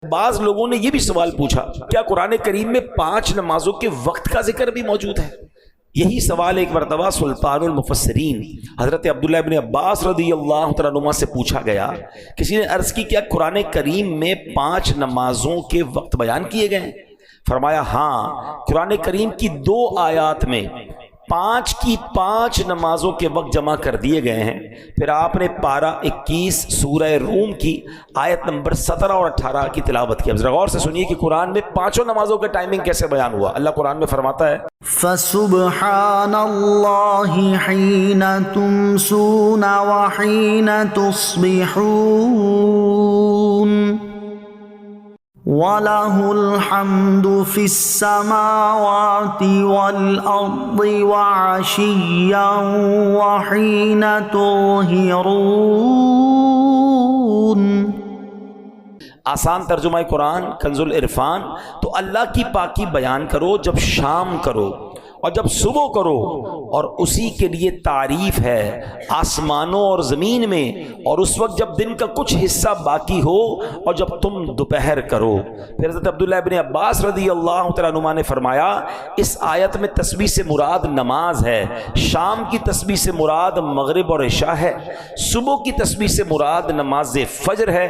بعض لوگوں نے یہ بھی سوال پوچھا کیا قرآن کریم میں 5 نمازوں کے وقت کا ذکر بھی موجود ہے؟ یہی سوال ایک مرتبہ سلطان المفسرین حضرت عبداللہ ابن عباس رضی اللہ تعالیٰ عنہما سے پوچھا گیا. کسی نے عرض کی کیا قرآن کریم میں 5 نمازوں کے وقت بیان کیے گئے ہیں؟ فرمایا ہاں، قرآن کریم کی 2 آیات میں 5 کی 5 نمازوں کے وقت جمع کر دیے گئے ہیں. پھر آپ نے پارہ 21 سورہ روم کی آیت نمبر 17 اور 18 کی تلاوت کی. اب ذرا غور سے سنیے کہ قرآن میں 5 نمازوں کا ٹائمنگ کیسے بیان ہوا. اللہ قرآن میں فرماتا ہے فَسُبْحَانَ اللَّهِ حِينَ تُمْسُونَ وَحِينَ تُصْبِحُونَ وَلَهُ الْحَمْدُ فِي السَّمَاوَاتِ وَالْأَرْضِ وَعَشِيًّا وَحِينَ تُظْهِرُونَ. آسان ترجمہ قرآن کنز العرفان. تو اللہ کی پاکی بیان کرو جب شام کرو اور جب صبح کرو، اور اسی کے لیے تعریف ہے آسمانوں اور زمین میں، اور اس وقت جب دن کا کچھ حصہ باقی ہو اور جب تم دوپہر کرو. پھر حضرت عبداللہ ابن عباس رضی اللہ تعالیٰ عنہما نے فرمایا اس آیت میں تسبیح سے مراد نماز ہے، شام کی تسبیح سے مراد مغرب اور عشاء ہے، صبح کی تسبیح سے مراد نماز فجر ہے،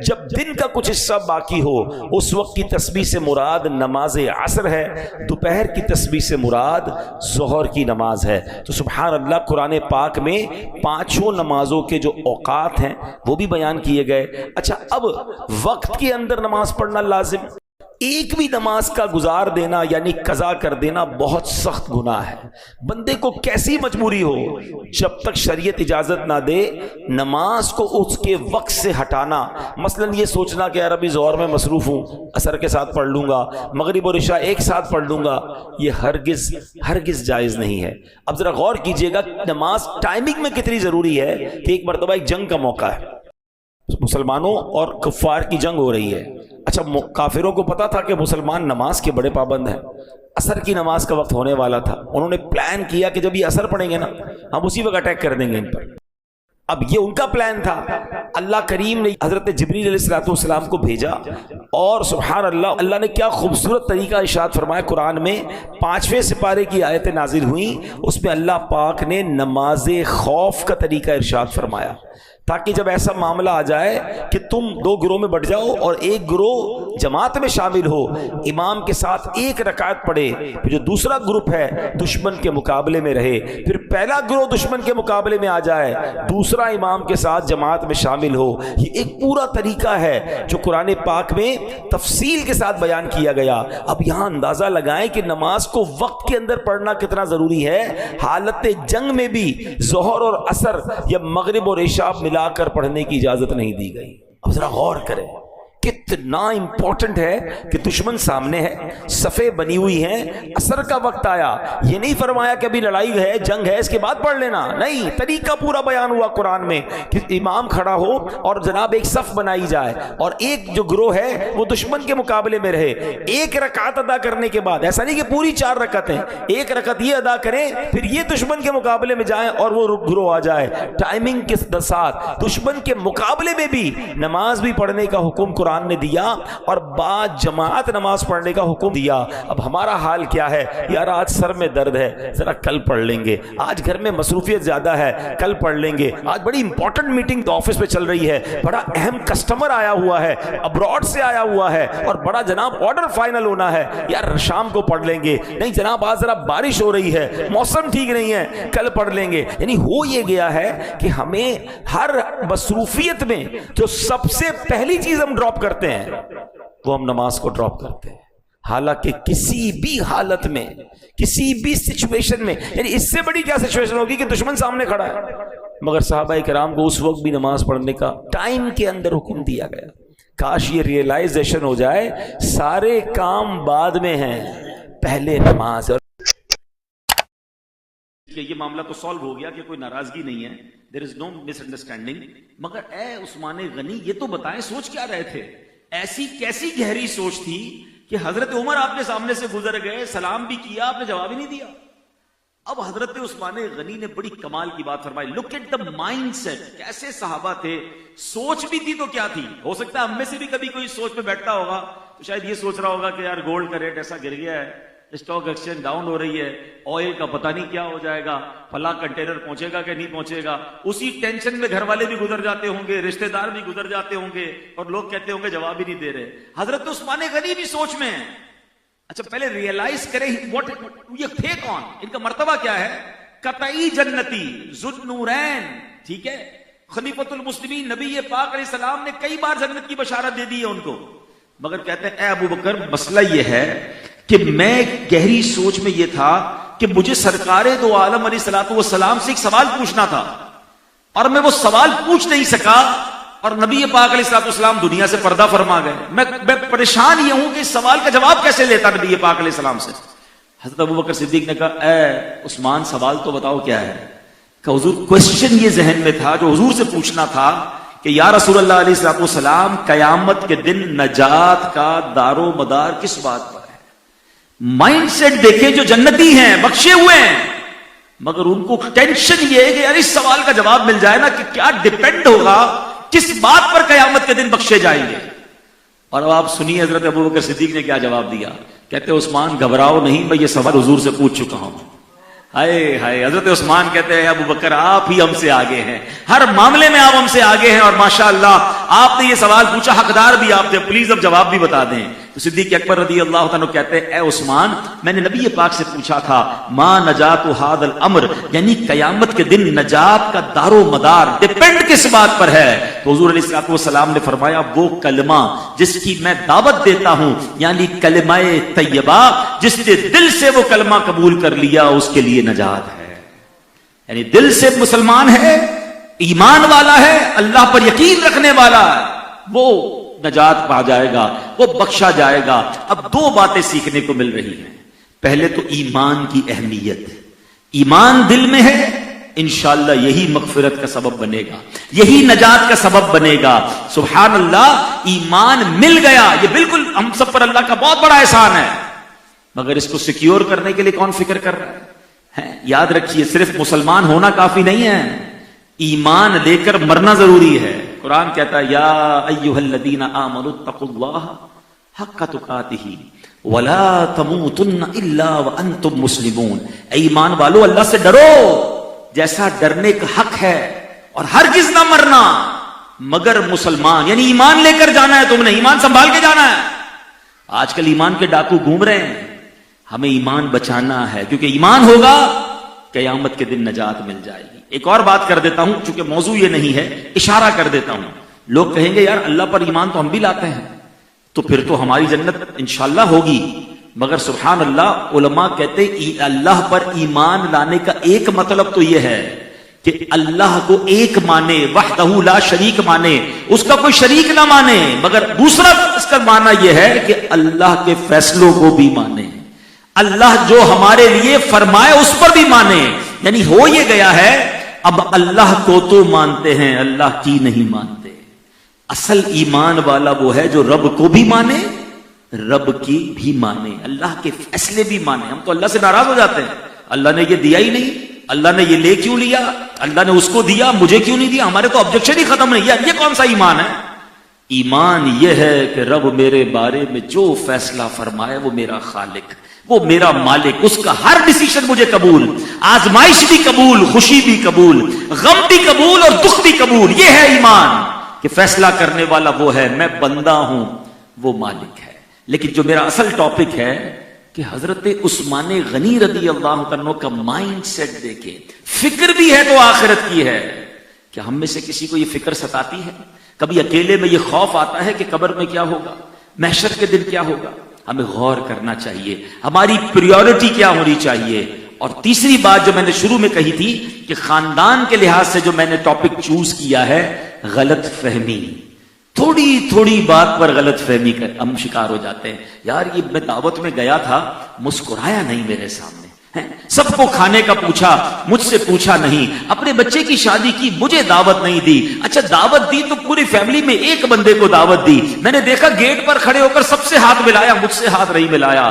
جب دن کا کچھ حصہ باقی ہو اس وقت کی تسبیح سے مراد نماز عصر ہے، دوپہر کی تسبیح سے مراد ظہر کی نماز ہے. تو سبحان اللہ، قرآن پاک میں 5 نمازوں کے جو اوقات ہیں وہ بھی بیان کیے گئے. اچھا، اب وقت کے اندر نماز پڑھنا لازم. ایک بھی نماز کا گزار دینا یعنی قضا کر دینا بہت سخت گناہ ہے. بندے کو کیسی مجبوری ہو، جب تک شریعت اجازت نہ دے نماز کو اس کے وقت سے ہٹانا. مثلا یہ سوچنا کہ یار ابھی ظہر میں مصروف ہوں، عصر کے ساتھ پڑھ لوں گا، مغرب اور عشاء ایک ساتھ پڑھ لوں گا، یہ ہرگز جائز نہیں ہے. اب ذرا غور کیجئے گا نماز ٹائمنگ میں کتنی ضروری ہے کہ ایک مرتبہ ایک جنگ کا موقع ہے، مسلمانوں اور کفار کی جنگ ہو رہی ہے. اچھا، کافروں کو پتا تھا کہ مسلمان نماز کے بڑے پابند ہیں، عصر کی نماز کا وقت ہونے والا تھا. انہوں نے پلان کیا کہ جب یہ عصر پڑھیں گے نا ہم اسی وقت اٹیک کر دیں گے ان پر. اب یہ ان کا پلان تھا. اللہ کریم نے حضرت جبریل علیہ السلام کو بھیجا، اور سبحان اللہ، اللہ نے کیا خوبصورت طریقہ ارشاد فرمایا. قرآن میں 5ویں سپارے کی آیتیں نازل ہوئیں، اس میں اللہ پاک نے نماز خوف کا طریقہ ارشاد فرمایا، تاکہ جب ایسا معاملہ آ جائے کہ تم 2 گروہ میں بٹ جاؤ اور ایک گروہ جماعت میں شامل ہو، امام کے ساتھ 1 رکعت پڑھے، پھر جو دوسرا گروپ ہے دشمن کے مقابلے میں رہے، پھر پہلا گروہ دشمن کے مقابلے میں آ جائے، دوسرا امام کے ساتھ جماعت میں شامل ہو. یہ ایک پورا طریقہ ہے جو قرآن پاک میں تفصیل کے ساتھ بیان کیا گیا. اب یہاں اندازہ لگائیں کہ نماز کو وقت کے اندر پڑھنا کتنا ضروری ہے. حالت جنگ میں بھی ظہر اور عصر یا مغرب اور عشاء ملا کر پڑھنے کی اجازت نہیں دی گئی. اب ذرا غور کریں کتنا امپورٹنٹ ہے کہ دشمن سامنے ہے، صفیں بنی ہوئی ہیں، عصر کا وقت آیا. یہ نہیں فرمایا کہ ابھی لڑائی ہے، جنگ ہے، اس کے بعد پڑھ لینا، نہیں، طریقہ پورا بیان ہوا قرآن میں کہ امام کھڑا ہو اور جناب ایک صف بنائی جائے، اور ایک جو گروہ ہے وہ دشمن کے مقابلے میں رہے. 1 رکعت ادا کرنے کے بعد، ایسا نہیں کہ پوری 4 رکعتیں، 1 رکعت یہ ادا کریں پھر یہ دشمن کے مقابلے میں جائیں اور وہ گروہ آ جائے. ٹائمنگ کے ساتھ دشمن کے مقابلے میں بھی نماز بھی پڑھنے کا حکم قرآن نے دیا، اور بعد جماعت نماز پڑھنے کا حکم دیا. اب ہمارا حال کیا ہے؟ یار آج سر میں درد ہے، ذرا کل پڑھ لیں گے، آج گھر میں مصروفیت زیادہ ہے، کل پڑھ لیں گے، آج بڑی امپورٹنٹ میٹنگ آفس میں چل رہی ہے، بڑا اہم کسٹمر آیا ہوا ہے، ابراڈ سے آیا ہوا ہے، اور بڑا جناب آرڈر فائنل ہونا ہے، یار شام کو پڑھ لیں گے، نہیں جناب آج ذرا بارش ہو رہی ہے، موسم ٹھیک نہیں ہے، کل پڑھ لیں گے. یعنی ہو یہ گیا ہے کہ ہمیں ہر مصروفیت میں جو سب سے پہلی چیز ہم ڈراپ کرتے ہیں وہ ہم نماز کو ڈراپ کرتے ہیں. حالانکہ کسی بھی حالت میں، کسی بھی سچویشن میں، یعنی اس سے بڑی کیا سچویشن ہوگی کہ دشمن سامنے کھڑا ہے، مگر صحابہ کرام کو اس وقت بھی نماز پڑھنے کا ٹائم کے اندر حکم دیا گیا. کاش یہ ریئلائزیشن ہو جائے سارے کام بعد میں ہیں، پہلے نماز. یہ معاملہ تو سالو ہو گیا کہ کوئی ناراضگی نہیں ہے، there is no misunderstanding. مگر اے عثمان غنی یہ تو بتائیں سوچ کیا رہے تھے؟ ایسی کیسی گہری سوچ تھی کہ حضرت عمر آپ کے سامنے سے گزر گئے، سلام بھی کیا، آپ نے جواب ہی نہیں دیا. اب حضرت عثمان غنی نے بڑی کمال کی بات فرمائی. Look at the mind set. کیسے صحابہ تھے, سوچ بھی تھی تو کیا تھی. ہو سکتا ہے ہم میں سے بھی کبھی کوئی سوچ پہ بیٹھتا ہوگا تو شاید یہ سوچ رہا ہوگا کہ یار گولڈ کا ریٹ ایسا گر گیا ہے, اسٹاک ایکسچینج ڈاؤن ہو رہی ہے, آئل کا پتہ نہیں کیا ہو جائے گا, فلاں کنٹینر پہنچے گا کہ نہیں پہنچے گا. اسی ٹینشن میں گھر والے بھی گزر جاتے ہوں گے, رشتہ دار بھی گزر جاتے ہوں گے, اور لوگ کہتے ہوں گے جواب ہی نہیں دے رہے. حضرت عثمان غنی بھی سوچ میں ہیں. اچھا پہلے ریئلائز کریں یہ تھے کون, ان کا مرتبہ کیا ہے. قطعی جنتی, ذو نورین, ٹھیک ہے, خلیفۃ المسلمین, نبی پاک علیہ السلام نے کئی بار جنت کی بشارت دے دی ہے ان کو. مگر کہتے ہیں اے ابو بکر مسئلہ یہ ہے کہ میں گہری سوچ میں یہ تھا کہ مجھے سرکار دو عالم علیہ الصلوۃ والسلام سے ایک سوال پوچھنا تھا, اور میں وہ سوال پوچھ نہیں سکا, اور نبی پاک علیہ الصلوۃ والسلام دنیا سے پردہ فرما گئے. میں پریشان یہ ہوں کہ اس سوال کا جواب کیسے لیتا نبی پاک علیہ السلام سے. حضرت ابو بکر صدیق نے کہا اے عثمان سوال تو بتاؤ کیا ہے. کہ حضور کوشچن یہ ذہن میں تھا جو حضور سے پوچھنا تھا کہ یا رسول اللہ علیہ الصلوۃ والسلام قیامت کے دن نجات کا دار و مدار کس بات پر ہے. مائنڈ سیٹ دیکھیں جو جنتی ہیں, بخشے ہوئے ہیں, مگر ان کو ٹینشن یہ ہے کہ یار اس سوال کا جواب مل جائے نا کہ کیا ڈیپینڈ ہوگا, کس بات پر قیامت کے دن بخشے جائیں گے. اور اب آپ سنیے حضرت ابو بکر صدیق نے کیا جواب دیا. کہتے عثمان گھبراؤ نہیں, میں یہ سوال حضور سے پوچھ چکا ہوں. ہائے ہائے, حضرت عثمان کہتے ہیں ابو بکر آپ ہی ہم سے آگے ہیں, ہر معاملے میں آپ ہم سے آگے ہیں, اور ماشاءاللہ آپ نے یہ سوال پوچھا, حقدار بھی آپ تھے, پلیز اب جواب بھی بتا دیں. تو صدیق اکبر رضی اللہ تعالیٰ کہتے ہیں اے عثمان میں نے نبی پاک سے پوچھا تھا ما نجات هذا الامر, یعنی قیامت کے دن نجات کا دار و مدار ڈیپینڈ کس بات پر ہے. تو حضور علیہ السلام نے فرمایا وہ کلمہ جس کی میں دعوت دیتا ہوں, یعنی کلمہ طیبہ, جس نے دل سے وہ کلمہ قبول کر لیا اس کے لیے نجات ہے. یعنی دل سے مسلمان ہے, ایمان والا ہے, اللہ پر یقین رکھنے والا ہے, وہ نجات پا جائے گا, وہ بخشا جائے گا. اب دو باتیں سیکھنے کو مل رہی ہیں. پہلے تو ایمان کی اہمیت. ایمان دل میں ہے, انشاءاللہ یہی مغفرت کا سبب بنے گا, یہی نجات کا سبب بنے گا. سبحان اللہ, ایمان مل گیا, یہ بالکل ہم سب پر اللہ کا بہت بڑا احسان ہے. مگر اس کو سیکیور کرنے کے لیے کون فکر کر رہا ہے. یاد رکھیے صرف مسلمان ہونا کافی نہیں ہے, ایمان لے کر مرنا ضروری ہے. قرآن کہتا ہے یا ایھا الذین آمنوا اتقوا اللہ حق تقاتہ ولا تموتن الا وانتم مسلمون. اے ایمان والو اللہ سے ڈرو جیسا ڈرنے کا حق ہے, اور ہرگز نہ مرنا مگر مسلمان. یعنی ایمان لے کر جانا ہے, تم نے ایمان سنبھال کے جانا ہے. آج کل ایمان کے ڈاکو گھوم رہے ہیں, ہمیں ایمان بچانا ہے, کیونکہ ایمان ہوگا قیامت کے دن نجات مل جائے گی. ایک اور بات کر دیتا ہوں, چونکہ موضوع یہ نہیں ہے, اشارہ کر دیتا ہوں. لوگ کہیں گے یار اللہ پر ایمان تو ہم بھی لاتے ہیں, تو پھر تو ہماری جنت انشاءاللہ ہوگی. مگر سبحان اللہ, علماء کہتے اللہ پر ایمان لانے کا ایک مطلب تو یہ ہے کہ اللہ کو ایک مانے, وحدہ لا شریک مانے, اس کا کوئی شریک نہ مانے. مگر دوسرا اس کا معنی یہ ہے کہ اللہ کے فیصلوں کو بھی مانے, اللہ جو ہمارے لیے فرمائے اس پر بھی مانے. یعنی ہو یہ گیا ہے اب اللہ کو تو مانتے ہیں, اللہ کی نہیں مانتے. اصل ایمان والا وہ ہے جو رب کو بھی مانے, رب کی بھی مانے, اللہ کے فیصلے بھی مانے. ہم تو اللہ سے ناراض ہو جاتے ہیں, اللہ نے یہ دیا ہی نہیں, اللہ نے یہ لے کیوں لیا, اللہ نے اس کو دیا مجھے کیوں نہیں دیا. ہمارے تو آبجیکشن ہی ختم نہیں. یہ کون سا ایمان ہے؟ ایمان یہ ہے کہ رب میرے بارے میں جو فیصلہ فرمائے وہ میرا خالق, وہ میرا مالک, اس کا ہر ڈیسیشن مجھے قبول, آزمائش بھی قبول, خوشی بھی قبول, غم بھی قبول اور دکھ بھی قبول. یہ ہے ایمان کہ فیصلہ کرنے والا وہ ہے, میں بندہ ہوں, وہ مالک ہے. لیکن جو میرا اصل ٹاپک ہے کہ حضرت عثمان غنی رضی اللہ عنہ کا مائنڈ سیٹ دیکھیں, فکر بھی ہے تو آخرت کی ہے. کیا ہم میں سے کسی کو یہ فکر ستاتی ہے؟ کبھی اکیلے میں یہ خوف آتا ہے کہ قبر میں کیا ہوگا, محشر کے دن کیا ہوگا؟ ہمیں غور کرنا چاہیے, ہماری پریورٹی کیا ہونی چاہیے. اور تیسری بات جو میں نے شروع میں کہی تھی کہ خاندان کے لحاظ سے جو میں نے ٹاپک چوز کیا ہے, غلط فہمی. تھوڑی تھوڑی بات پر غلط فہمی کا ہم شکار ہو جاتے ہیں. یار یہ میں دعوت میں گیا تھا, مسکرایا نہیں میرے سامنے, سب کو کھانے کا پوچھا, مجھ سے پوچھا نہیں, اپنے بچے کی شادی کی, مجھے دعوت نہیں دی. اچھا دعوت دی تو پوری فیملی میں ایک بندے کو دعوت دی, میں نے دیکھا گیٹ پر کھڑے ہو کر سب سے ہاتھ ملایا, مجھ سے ہاتھ نہیں ملایا.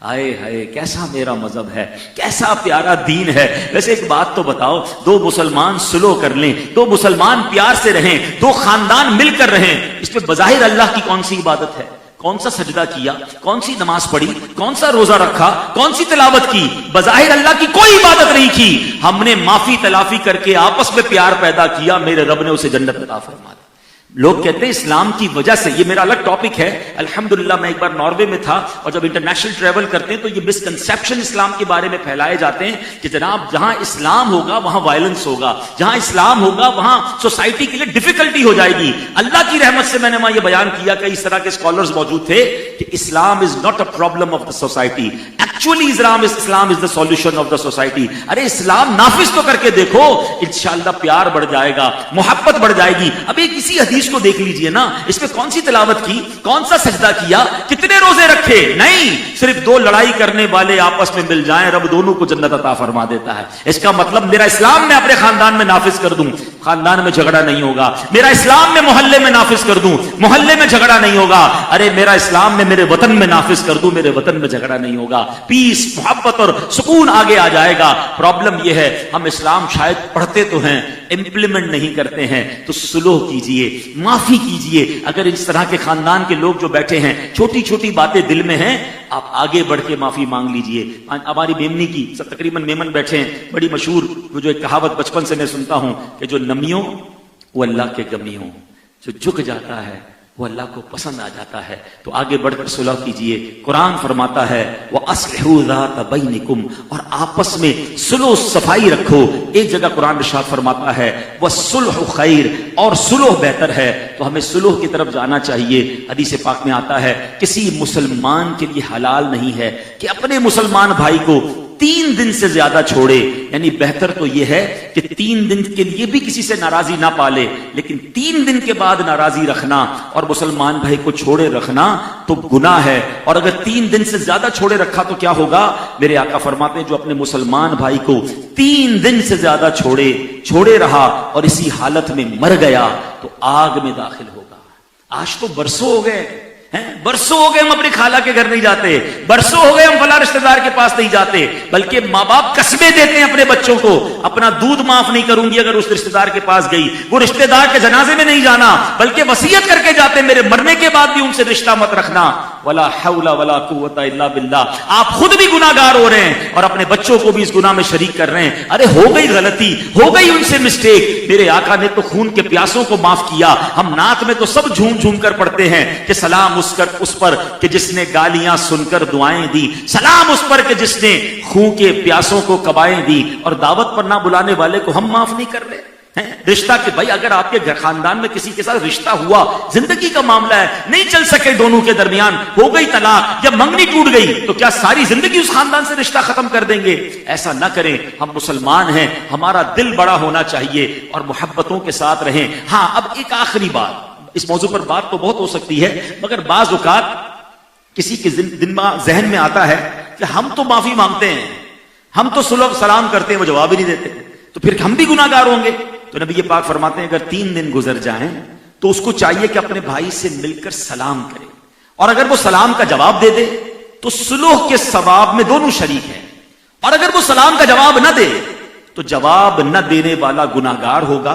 آئے ہائے کیسا میرا مذہب ہے، کیسا پیارا دین ہے۔ ویسے ایک بات تو بتاؤ، دو مسلمان سلو کر لیں، دو مسلمان پیار سے رہیں، دو خاندان مل کر رہیں، اس پہ بظاہر اللہ کی کون سی عبادت ہے؟ کون سا سجدہ کیا، کون سی نماز پڑھی، کون سا روزہ رکھا، کون سی تلاوت کی؟ بظاہر اللہ کی کوئی عبادت نہیں کی، ہم نے معافی تلافی کر کے آپس میں پیار پیدا کیا، میرے رب نے اسے جنت عطا فرما دی۔ لوگ کہتے ہیں اسلام کی وجہ سے، یہ میرا الگ ٹاپک ہے، الحمدللہ میں ایک بار ناروے میں تھا، اور جب انٹرنیشنل ٹریول کرتے ہیں تو یہ مسکنسیپشن اسلام کے بارے میں پھیلائے جاتے ہیں کہ جناب جہاں اسلام ہوگا وہاں وائلنس ہوگا، جہاں اسلام ہوگا وہاں سوسائٹی کے لیے ڈیفیکلٹی ہو جائے گی۔ اللہ کی رحمت سے میں نے وہاں یہ بیان کیا کہ اس طرح کے اسکالرز موجود تھے کہ Islam is not a problem of the society, actually Islam is the solution of the society. ارے اسلام نافذ تو کر کے دیکھو، انشاءاللہ پیار بڑھ جائے گا، محبت بڑھ جائے گی۔ اب ایک کسی حدیث کو دیکھ لیجئے نا، اس میں کون سی تلاوت کی، کون سا سجدہ کیا، کتنے روزے رکھے؟ نہیں، صرف دو لڑائی کرنے والے آپس میں مل جائیں، رب دونوں کو جنت عطا فرما دیتا ہے۔ اس کا مطلب میرا اسلام میں اپنے خاندان میں نافذ کر دوں، خاندان میں جھگڑا نہیں ہوگا۔ میرا اسلام میں محلے میں نافذ کر دوں، محلے میں جھگڑا نہیں ہوگا۔ ارے میرا اسلام میں میرے وطن میں نافذ کر دوں، میرے وطن میں جھگڑا نہیں ہوگا۔ پیس، محبت اور سکون آگے آ جائے گا۔ پرابلم یہ ہے ہم اسلام شاید پڑھتے تو ہیں، امپلیمنٹ نہیں کرتے ہیں۔ تو سلوح کیجئے، معافی کیجئے۔ اگر اس طرح کے خاندان کے لوگ جو بیٹھے ہیں، چھوٹی چھوٹی باتیں دل میں ہیں، آپ آگے بڑھ کے معافی مانگ لیجئے۔ ہماری میمنی کی تقریباً میمن بیٹھے ہیں، بڑی مشہور وہ جو ایک کہاوت بچپن سے میں سنتا ہوں کہ جو نمیوں وہ اللہ کے گمیوں، جو جھک جاتا ہے وہ اللہ کو پسند آ جاتا ہے۔ تو آگے بڑھ کر صلح کیجئے۔ قرآن فرماتا ہے وَأَصْلِحُوا ذَاتَ بَيْنِكُمْ، اور آپس میں صلح و صفائی رکھو۔ ایک جگہ قرآن ارشاد فرماتا ہے وَالصُّلْحُ خَيْرٌ، اور صلح بہتر ہے۔ تو ہمیں صلح کی طرف جانا چاہیے۔ حدیث پاک میں آتا ہے کسی مسلمان کے لیے حلال نہیں ہے کہ اپنے مسلمان بھائی کو 3 دن سے زیادہ چھوڑے، یعنی بہتر تو یہ ہے کہ 3 دن کے لیے بھی کسی سے ناراضی نہ پالے، لیکن 3 دن کے بعد ناراضی رکھنا اور مسلمان بھائی کو چھوڑے رکھنا تو گناہ ہے۔ اور اگر 3 دن سے زیادہ چھوڑے رکھا تو کیا ہوگا؟ میرے آقا فرماتے ہیں جو اپنے مسلمان بھائی کو 3 دن سے زیادہ چھوڑے رہا اور اسی حالت میں مر گیا تو آگ میں داخل ہوگا۔ آج تو برسوں ہو گئے، برسوں ہو گئے ہم اپنے خالہ کے گھر نہیں جاتے، برسوں ہو گئے ہم فلاں رشتہ دار کے پاس نہیں جاتے، بلکہ ماں باپ قسمیں دیتے ہیں اپنے بچوں کو، اپنا دودھ معاف نہیں کروں گی اگر اس رشتہ دار کے پاس گئی، وہ رشتہ دار کے جنازے میں نہیں جانا، بلکہ وصیت کر کے جاتے میرے مرنے کے بعد بھی ان سے رشتہ مت رکھنا۔ ولا حول ولا قوت الا باللہ۔ آپ خود بھی گناہگار ہو رہے ہیں اور اپنے بچوں کو بھی اس گناہ میں شریک کر رہے ہیں۔ ارے ہو گئی غلطی، ہو گئی ان سے مسٹیک، میرے آقا نے تو خون کے پیاسوں کو معاف کیا۔ ہم نعت میں تو سب جھوم جھوم کر پڑھتے ہیں کہ سلام اس پر کہ جس نے گالیاں سن کر دعائیں دی، سلام اس پر کہ جس نے خون کے پیاسوں کو کبائیں دی، اور دعوت پر نہ بلانے والے کو ہم معاف نہیں کر رہے۔ رشتہ کہ بھائی اگر آپ کے گھر خاندان میں کسی کے ساتھ رشتہ ہوا، زندگی کا معاملہ ہے، نہیں چل سکے دونوں کے درمیان، ہو گئی طلاق یا منگنی ٹوٹ گئی، تو کیا ساری زندگی اس خاندان سے رشتہ ختم کر دیں گے؟ ایسا نہ کریں۔ ہم مسلمان ہیں، ہمارا دل بڑا ہونا چاہیے اور محبتوں کے ساتھ رہیں۔ ہاں اب ایک آخری بات، اس موضوع پر بات تو بہت ہو سکتی ہے، مگر بعض اوقات کسی کے ذہن میں آتا ہے کہ ہم تو معافی مانگتے ہیں، ہم تو صلح سلام کرتے ہیں، وہ جواب ہی نہیں دیتے، تو پھر ہم بھی گناہ گار ہوں گے۔ تو نبی پاک فرماتے ہیں اگر 3 دن گزر جائیں تو اس کو چاہیے کہ اپنے بھائی سے مل کر سلام کرے، اور اگر وہ سلام کا جواب دے دے تو صلح کے ثواب میں دونوں شریک ہیں، اور اگر وہ سلام کا جواب نہ دے تو جواب نہ دینے والا گناہگار ہوگا،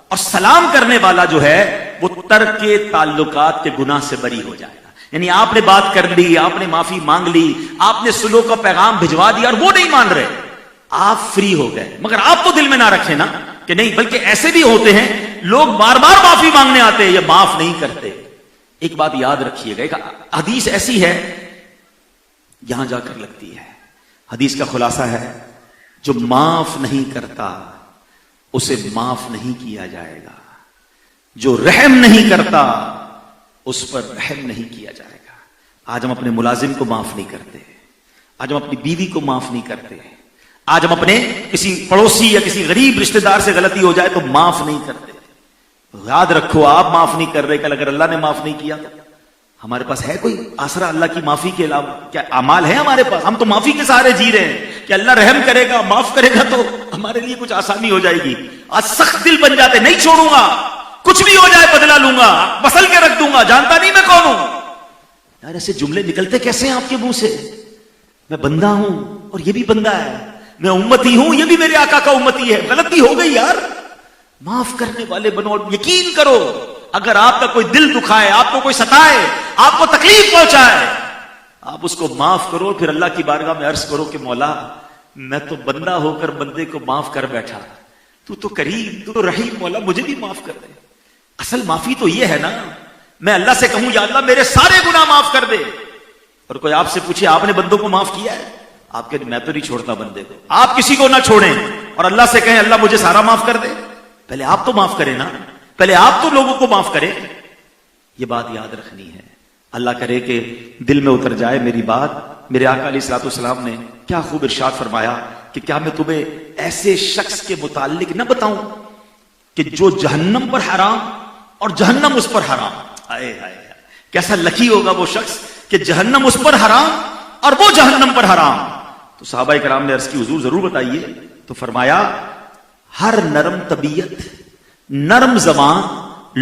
اور سلام کرنے والا جو ہے وہ ترک تعلقات کے گناہ سے بری ہو جائے گا۔ یعنی آپ نے بات کر لی، آپ نے معافی مانگ لی، آپ نے صلح کا پیغام بھجوا دیا اور وہ نہیں مان رہے، آپ فری ہو گئے، مگر آپ تو دل میں نہ رکھیں نا کہ نہیں، بلکہ ایسے بھی ہوتے ہیں لوگ بار بار معافی مانگنے آتے ہیں یا معاف نہیں کرتے۔ ایک بات یاد رکھیے گا، ایک حدیث ایسی ہے یہاں جا کر لگتی ہے، حدیث کا خلاصہ ہے جو معاف نہیں کرتا اسے معاف نہیں کیا جائے گا، جو رحم نہیں کرتا اس پر رحم نہیں کیا جائے گا۔ آج ہم اپنے ملازم کو معاف نہیں کرتے، آج ہم اپنی بیوی کو معاف نہیں کرتے، آج ہم اپنے کسی پڑوسی یا کسی غریب رشتہ دار سے غلطی ہو جائے تو معاف نہیں کرتے۔ یاد رکھو آپ معاف نہیں کر رہے، کل اگر اللہ نے معاف نہیں کیا ہمارے پاس ہے کوئی آسرا اللہ کی معافی کے علاوہ؟ کیا اعمال ہے ہمارے پاس؟ ہم تو معافی کے سہارے جی رہے ہیں کہ اللہ رحم کرے گا، معاف کرے گا تو ہمارے لیے کچھ آسانی ہو جائے گی۔ آج سخت دل بن جاتے، نہیں چھوڑوں گا، کچھ بھی ہو جائے بدلا لوں گا، مسل کے رکھ دوں گا، جانتا نہیں میں کون ہوں۔ یار ایسے جملے نکلتے کیسے ہیں آپ کے منہ سے؟ میں بندہ ہوں اور یہ بھی بندہ ہے, میں امتی ہوں یہ بھی میرے آقا کا امتی ہے, غلطی ہو گئی یار, معاف کرنے والے بنو. اور یقین کرو اگر آپ کا کوئی دل دکھائے, آپ کو کوئی ستائے, آپ کو تکلیف پہنچائے, آپ اس کو معاف کرو, پھر اللہ کی بارگاہ میں عرض کرو کہ مولا میں تو بندہ ہو کر بندے کو معاف کر بیٹھا, تو کریم, تو رحیم, مولا مجھے بھی معاف کر دے. اصل معافی تو یہ ہے نا, میں اللہ سے کہوں یا اللہ میرے سارے گناہ معاف کر دے, اور کوئی آپ سے پوچھے آپ نے بندوں کو معاف کیا ہے, آپ کہتے میں تو نہیں چھوڑتا بندے کو. آپ کسی کو نہ چھوڑیں اور اللہ سے کہیں اللہ مجھے سارا معاف کر دے. پہلے آپ تو معاف کریں نا, پہلے آپ تو لوگوں کو معاف کریں. یہ بات یاد رکھنی ہے. اللہ کرے کہ دل میں اتر جائے میری بات. میرے آقا علیہ الصلوۃ والسلام نے کیا خوب ارشاد فرمایا کہ کیا میں تمہیں ایسے شخص کے متعلق نہ بتاؤں کہ جو جہنم پر حرام اور جہنم اس پر حرام. آئے ہائے, کیسا لکی ہوگا وہ شخص کہ جہنم اس پر حرام اور وہ جہنم پر حرام. تو صحابہ کرام نے عرض کی حضور ضرور بتائیے. تو فرمایا ہر نرم طبیعت, نرم زبان,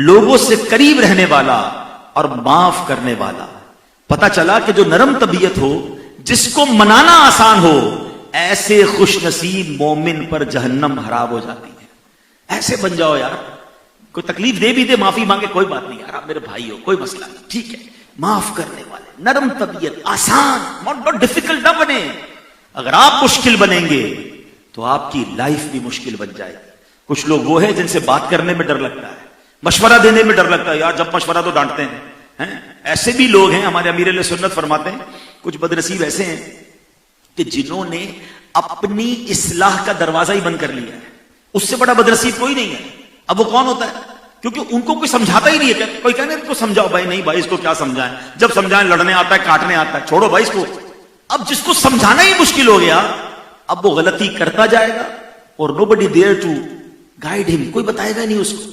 لوگوں سے قریب رہنے والا اور معاف کرنے والا. پتا چلا کہ جو نرم طبیعت ہو, جس کو منانا آسان ہو, ایسے خوش نصیب مومن پر جہنم حرام ہو جاتی ہے. ایسے بن جاؤ یار, کوئی تکلیف دے بھی دے معافی مانگے, کوئی بات نہیں یار, آپ میرے بھائی ہو, کوئی مسئلہ نہیں, ٹھیک ہے, معاف کرنے والے, نرم طبیعت, آسان, ناٹ ڈیفیکلٹ نہ بنے. اگر آپ مشکل بنیں گے تو آپ کی لائف بھی مشکل بن جائے گی. کچھ لوگ وہ ہیں جن سے بات کرنے میں ڈر لگتا ہے, مشورہ دینے میں ڈر لگتا ہے, یار جب مشورہ تو ڈانٹتے ہیں. ایسے بھی لوگ ہیں, ہمارے امیر علیہ سنت فرماتے ہیں کچھ بدنصیب ایسے ہیں کہ جنہوں نے اپنی اصلاح کا دروازہ ہی بند کر لیا ہے. اس سے بڑا بدنصیب کوئی نہیں ہے. اب وہ کون ہوتا ہے؟ کیونکہ ان کو کوئی سمجھاتا ہی نہیں ہے. کوئی کہنے ان کو سمجھاؤ, بھائی نہیں بھائی اس کو کیا سمجھائیں, جب سمجھائیں لڑنے آتا ہے, کاٹنے آتا ہے, چھوڑو بھائی اس کو. اب جس کو سمجھانا ہی مشکل ہو گیا, اب وہ غلطی کرتا جائے گا اور nobody there to guide him, کوئی بتائے گا نہیں اس کو.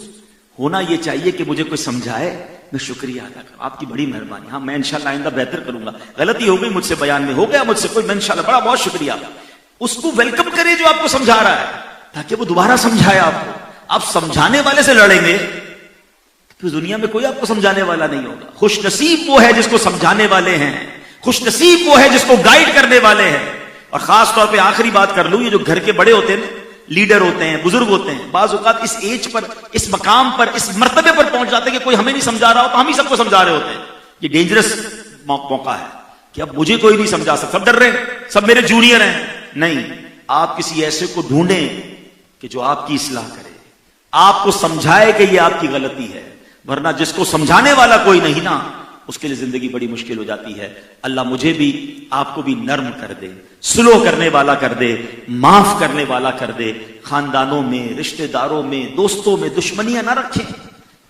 ہونا یہ چاہیے کہ مجھے کوئی سمجھائے, میں شکریہ ادا کروں, آپ کی بڑی مہربانی, ہاں میں انشاءاللہ آئندہ بہتر کروں گا, غلطی ہو گئی مجھ سے, بیان میں ہو گیا مجھ سے, کوئی میں انشاءاللہ بڑا بہت شکریہ. اس کو ویلکم کرے جو آپ کو سمجھا رہا ہے, تاکہ وہ دوبارہ سمجھائے آپ کو. آپ سمجھانے والے سے لڑیں گے تو دنیا میں کوئی آپ کو سمجھانے والا نہیں ہوگا. خوش نصیب وہ ہے جس کو سمجھانے والے ہیں, خوش نصیب وہ ہے جس کو گائیڈ کرنے والے ہیں. اور خاص طور پہ آخری بات کر لوں, یہ جو گھر کے بڑے ہوتے ہیں, لیڈر ہوتے ہیں, بزرگ ہوتے ہیں, بعض اوقات اس ایج پر, اس مقام پر, اس مرتبے پر پہنچ جاتے ہیں کہ کوئی ہمیں نہیں سمجھا رہا ہو تو ہم ہی سب کو سمجھا رہے ہوتے ہیں. یہ ڈینجرس موقع ہے کہ اب مجھے کوئی نہیں سمجھا سکتا, سب ڈر رہے ہیں, سب میرے جونیئر ہیں. نہیں, آپ کسی ایسے کو ڈھونڈیں کہ جو آپ کی اصلاح کرے, آپ کو سمجھائے کہ یہ آپ کی غلطی ہے. ورنہ جس کو سمجھانے والا کوئی نہیں نا, اس کے لیے زندگی بڑی مشکل ہو جاتی ہے. اللہ مجھے بھی آپ کو بھی نرم کر دے, سلو کرنے والا کر دے, معاف کرنے والا کر دے. خاندانوں میں, رشتہ داروں میں, دوستوں میں دشمنیاں نہ رکھیں,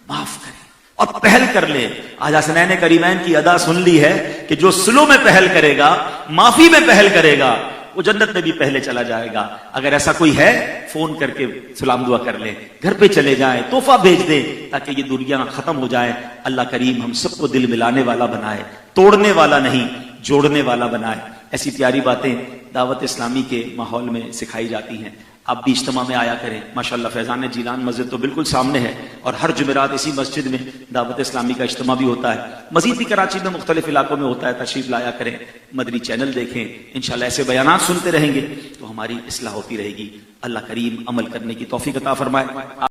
معاف کریں اور پہل کر لیں. آج حسنین کریمین کی ادا سن لی ہے کہ جو سلو میں پہل کرے گا, معافی میں پہل کرے گا, وہ جنت میں بھی پہلے چلا جائے گا. اگر ایسا کوئی ہے فون کر کے سلام دعا کر لیں, گھر پہ چلے جائیں, تحفہ بھیج دیں تاکہ یہ دنیا ختم ہو جائے. اللہ کریم ہم سب کو دل ملانے والا بنائے, توڑنے والا نہیں, جوڑنے والا بنائے. ایسی پیاری باتیں دعوت اسلامی کے ماحول میں سکھائی جاتی ہیں. آپ بھی اجتماع میں آیا کریں. ماشاءاللہ فیضان جیلان مسجد تو بالکل سامنے ہے, اور ہر جمعرات اسی مسجد میں دعوت اسلامی کا اجتماع بھی ہوتا ہے. مزید بھی کراچی میں مختلف علاقوں میں ہوتا ہے, تشریف لایا کریں, مدنی چینل دیکھیں. انشاءاللہ ایسے بیانات سنتے رہیں گے تو ہماری اصلاح ہوتی رہے گی. اللہ کریم عمل کرنے کی توفیق عطا فرمائے.